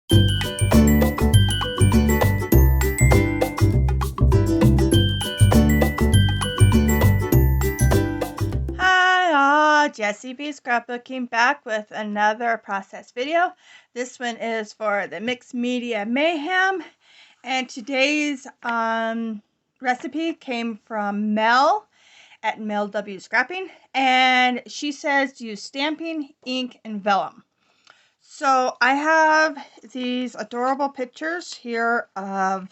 Jessie B Scrapbooking back with another process video. This one is for the Mixed Media Mayhem, and today's recipe came from Mel at Mel W Scrapping, and she says use stamping, ink, and vellum. So I have these adorable pictures here of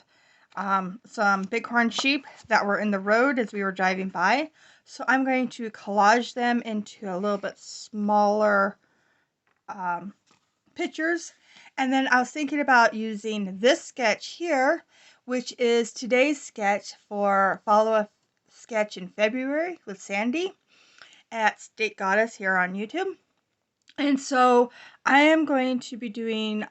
some bighorn sheep that were in the road as we were driving by. So I'm going to collage them into a little bit smaller pictures. And then I was thinking about using this sketch here, which is today's sketch for Follow a Sketch in February with Sandy at State Goddess here on YouTube. And so I am going to be doing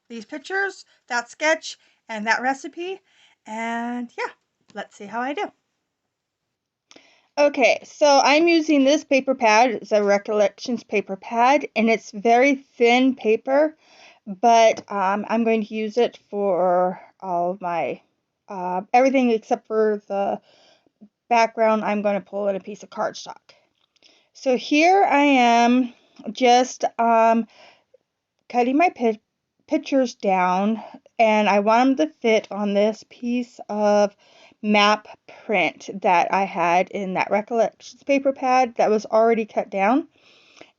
these pictures, that sketch, and that recipe. And yeah, let's see how I do. Okay, so I'm using this paper pad. It's a Recollections paper pad, and it's very thin paper, but I'm going to use it for all of my everything except for the background. I'm going to pull in a piece of cardstock. So here I am just cutting my pictures down, and I want them to fit on this piece of map print that I had in that Recollections paper pad that was already cut down.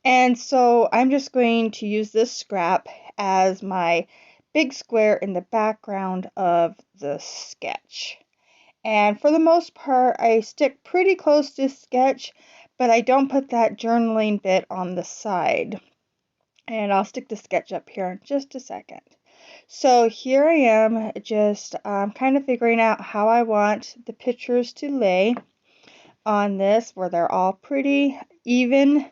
And so I'm just going to use this scrap as my big square in the background of the sketch. And for the most part, I stick pretty close to sketch, but I don't put that journaling bit on the side. And I'll stick the sketch up here in just a second. So here I am just kind of figuring out how I want the pictures to lay on this, where they're all pretty even.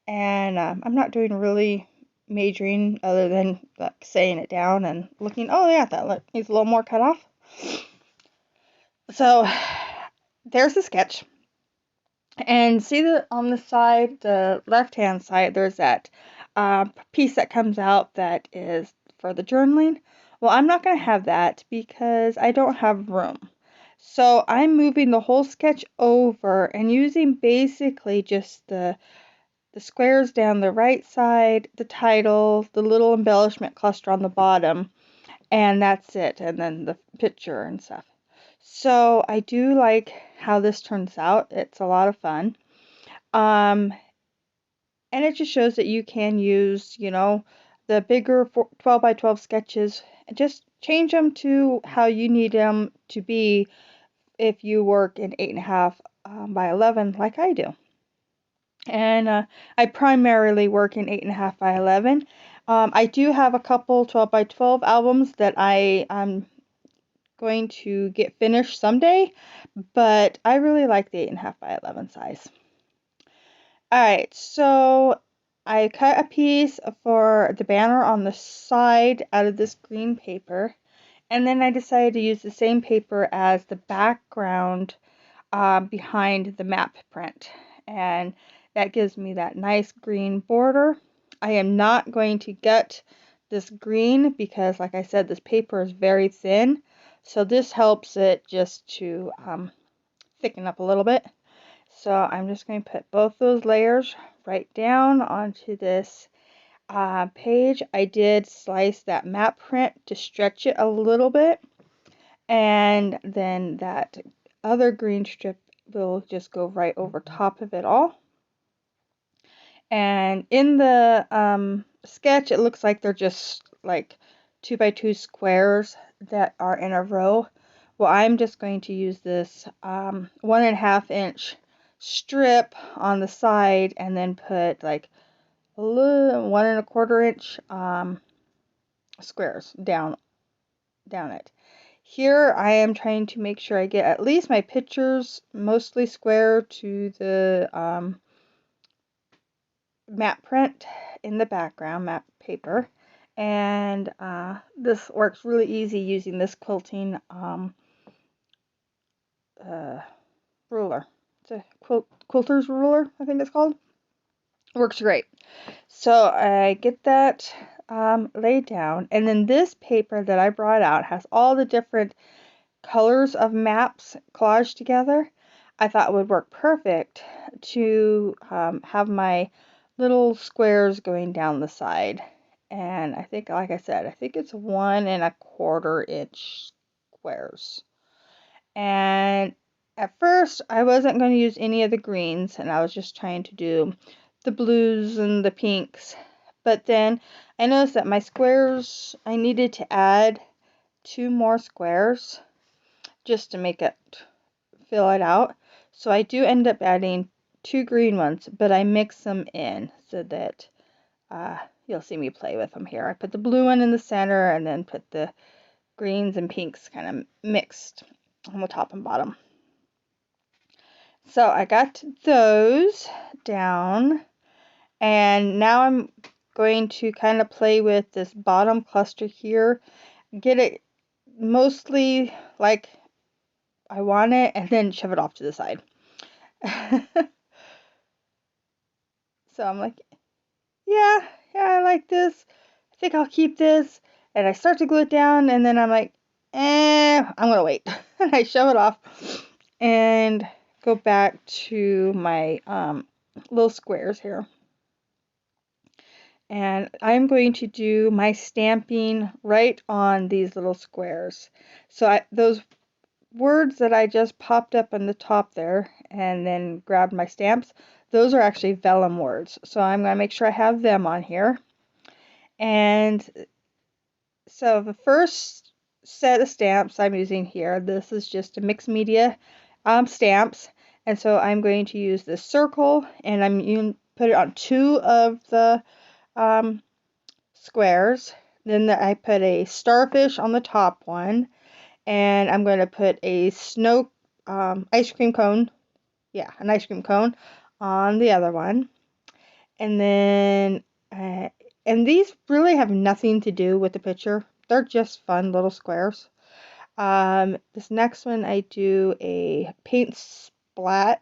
And I'm not doing really majoring other than like saying it down and looking, oh yeah, that needs a little more cut off. So there's the sketch. And see that on the side, the left-hand side, there's that piece that comes out that is for the journaling. Well, I'm not going to have that because I don't have room. So I'm moving the whole sketch over and using basically just the squares down the right side, the title, the little embellishment cluster on the bottom, and that's it. And then the picture and stuff. So I do like how this turns out. It's a lot of fun. And it just shows that you can use, the bigger 12 by 12 sketches and just change them to how you need them to be if you work in 8.5 by 11 like I do. And I primarily work in 8.5 by 11. I do have a couple 12 by 12 albums that I'm going to get finished someday, but I really like the 8.5 by 11 size. Alright, so I cut a piece for the banner on the side out of this green paper, and then I decided to use the same paper as the background behind the map print, and that gives me that nice green border. I am not going to gut this green because, like I said, this paper is very thin, so this helps it just to thicken up a little bit. So I'm just going to put both those layers right down onto this page. I did slice that map print to stretch it a little bit, and then that other green strip will just go right over top of it all. And in the sketch, it looks like they're just like 2 by 2 squares that are in a row. Well, I'm just going to use this 1.5 inch strip on the side and then put like a little 1.25 inch squares down it. Here I am trying to make sure I get at least my pictures mostly square to the map print in the background, map paper. And this works really easy using this quilting ruler. It's a quilter's ruler, I think it's called. Works great. So I get that laid down. And then this paper that I brought out has all the different colors of maps collaged together. I thought would work perfect to have my little squares going down the side. And I think, like I said, I think it's 1¼ inch squares. And at first, I wasn't going to use any of the greens, and I was just trying to do the blues and the pinks. But then I noticed that my squares, I needed to add 2 more squares just to make it fill it out. So I do end up adding 2 green ones, but I mix them in so that you'll see me play with them here. I put the blue one in the center and then put the greens and pinks kind of mixed on the top and bottom. So I got those down, and now I'm going to kind of play with this bottom cluster here, get it mostly like I want it, and then shove it off to the side. So I'm like, yeah, I like this. I think I'll keep this. And I start to glue it down, and then I'm like, I'm gonna wait. And I shove it off and go back to my little squares here. And I'm going to do my stamping right on these little squares. So those words that I just popped up on the top there and then grabbed my stamps, those are actually vellum words. So I'm going to make sure I have them on here. And so the first set of stamps I'm using here, this is just a mixed media stamps. And so I'm going to use this circle, and I'm going to put it on 2 of the squares. Then I put a starfish on the top one, and I'm going to put a snow ice cream cone. Yeah, an ice cream cone on the other one. And then, and these really have nothing to do with the picture. They're just fun little squares. This next one, I do a paint splat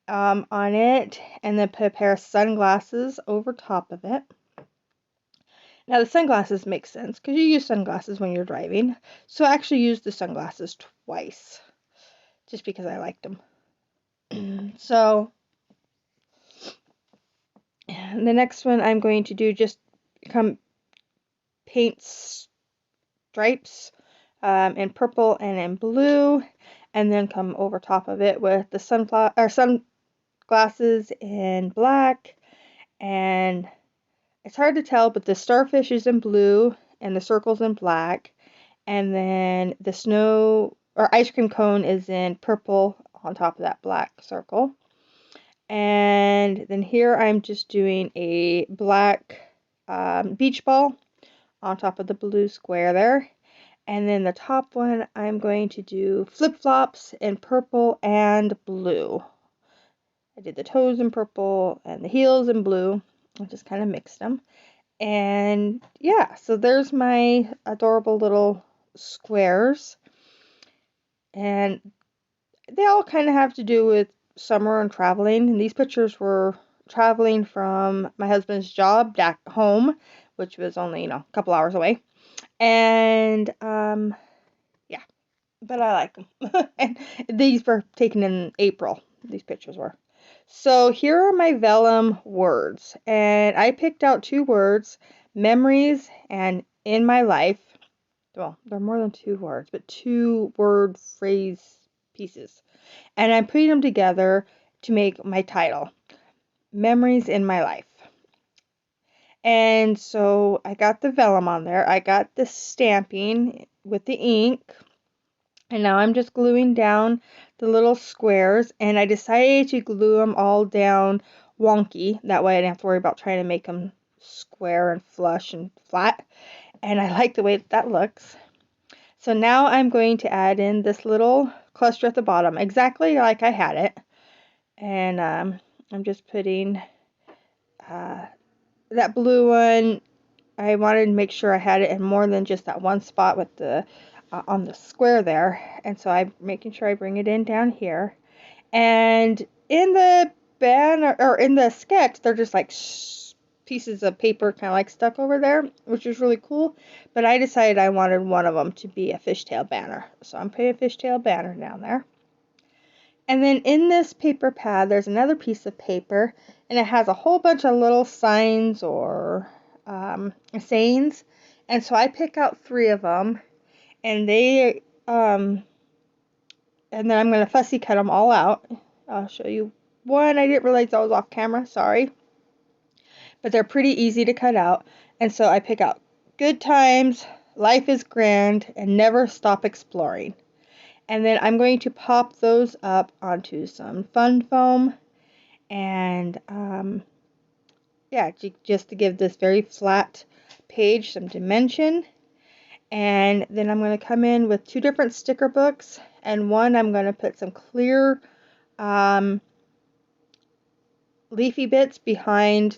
on it, and then put a pair of sunglasses over top of it. Now the sunglasses make sense because you use sunglasses when you're driving. So I actually used the sunglasses twice just because I liked them. So the next one I'm going to do just paint stripes in purple and in blue, and then come over top of it with the sunglasses in black. And it's hard to tell, but the starfish is in blue and the circle's in black, and then the snow or ice cream cone is in purple on top of that black circle. And then here I'm just doing a black beach ball on top of the blue square there. And then the top one, I'm going to do flip-flops in purple and blue. I did the toes in purple and the heels in blue. I just kind of mixed them. And yeah, so there's my adorable little squares. And they all kind of have to do with summer and traveling. And these pictures were traveling from my husband's job back home, which was only, a couple hours away. And yeah, but I like them. And these were taken in April. These pictures were. So here are my vellum words, and I picked out 2 words, memories and in my life. Well, they're more than 2 words, but 2 word phrase pieces. And I'm putting them together to make my title, Memories in My Life. And so I got the vellum on there. I got the stamping with the ink. And now I'm just gluing down the little squares. And I decided to glue them all down wonky. That way I didn't have to worry about trying to make them square and flush and flat. And I like the way that looks. So now I'm going to add in this little cluster at the bottom, exactly like I had it. And I'm just putting that blue one. I wanted to make sure I had it in more than just that one spot with the on the square there. And so I'm making sure I bring it in down here. And in the banner or in the sketch, they're just like pieces of paper kind of like stuck over there, which is really cool. But I decided I wanted one of them to be a fishtail banner. So I'm putting a fishtail banner down there. And then in this paper pad, there's another piece of paper, and it has a whole bunch of little signs or sayings. And so I pick out 3 of them, and and then I'm going to fussy cut them all out. I'll show you one. I didn't realize I was off camera, sorry. But they're pretty easy to cut out. And so I pick out good times, life is grand, and never stop exploring. And then I'm going to pop those up onto some fun foam. And yeah, just to give this very flat page some dimension. And then I'm going to come in with 2 different sticker books. And one I'm going to put some clear leafy bits behind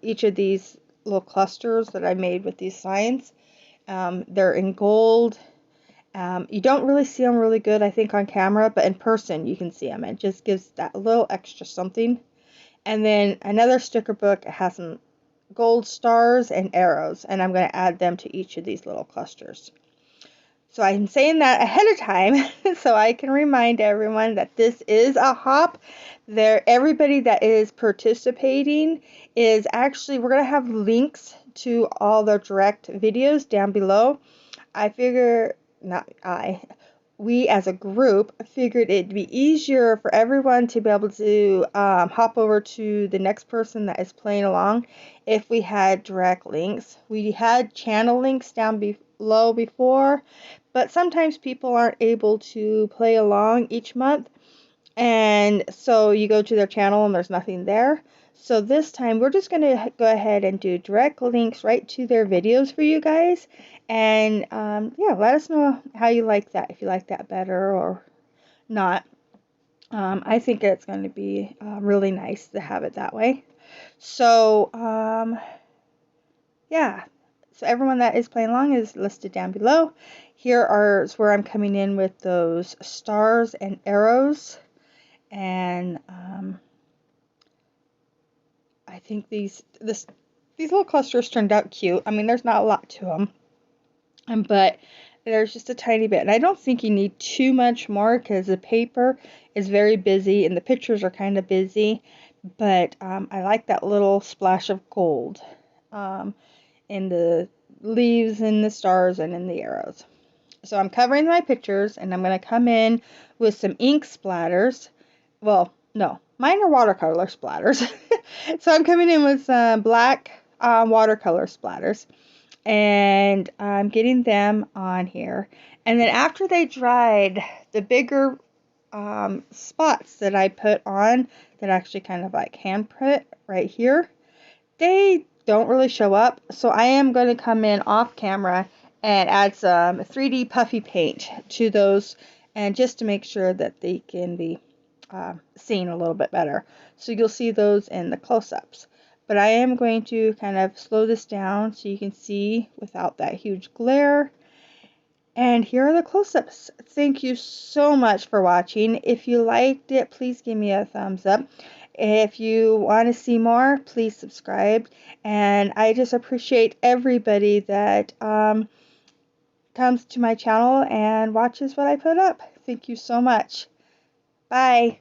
each of these little clusters that I made with these signs. They're in gold. You don't really see them really good, I think, on camera, but in person you can see them. It just gives that little extra something. And then another sticker book has some gold stars and arrows, and I'm going to add them to each of these little clusters. So I'm saying that ahead of time so I can remind everyone that this is a hop. Everybody that is participating is actually, we're going to have links to all the direct videos down below. We as a group figured it'd be easier for everyone to be able to hop over to the next person that is playing along if we had direct links. We had channel links down below before, but sometimes people aren't able to play along each month, and so you go to their channel and there's nothing there. So this time we're just going to go ahead and do direct links right to their videos for you guys. And yeah, let us know how you like that, if you like that better or not. I think it's going to be really nice to have it that way. So yeah, so everyone that is playing along is listed down below. Here is where I'm coming in with those stars and arrows. And I think these little clusters turned out cute. I mean, there's not a lot to them, but there's just a tiny bit. And I don't think you need too much more because the paper is very busy and the pictures are kind of busy. But I like that little splash of gold in the leaves and the stars and in the arrows. So I'm covering my pictures, and I'm going to come in with some ink splatters. Well, no, mine are watercolor splatters. So I'm coming in with some black watercolor splatters, and I'm getting them on here. And then after they dried, the bigger spots that I put on that actually kind of like handprint right here, they don't really show up. So I am going to come in off camera and add some 3D puffy paint to those, and just to make sure that they can be seen a little bit better. So you'll see those in the close-ups. But I am going to kind of slow this down so you can see without that huge glare. And here are the close-ups. Thank you so much for watching. If you liked it, please give me a thumbs up. If you want to see more, please subscribe. And I just appreciate everybody that comes to my channel and watches what I put up. Thank you so much. Bye.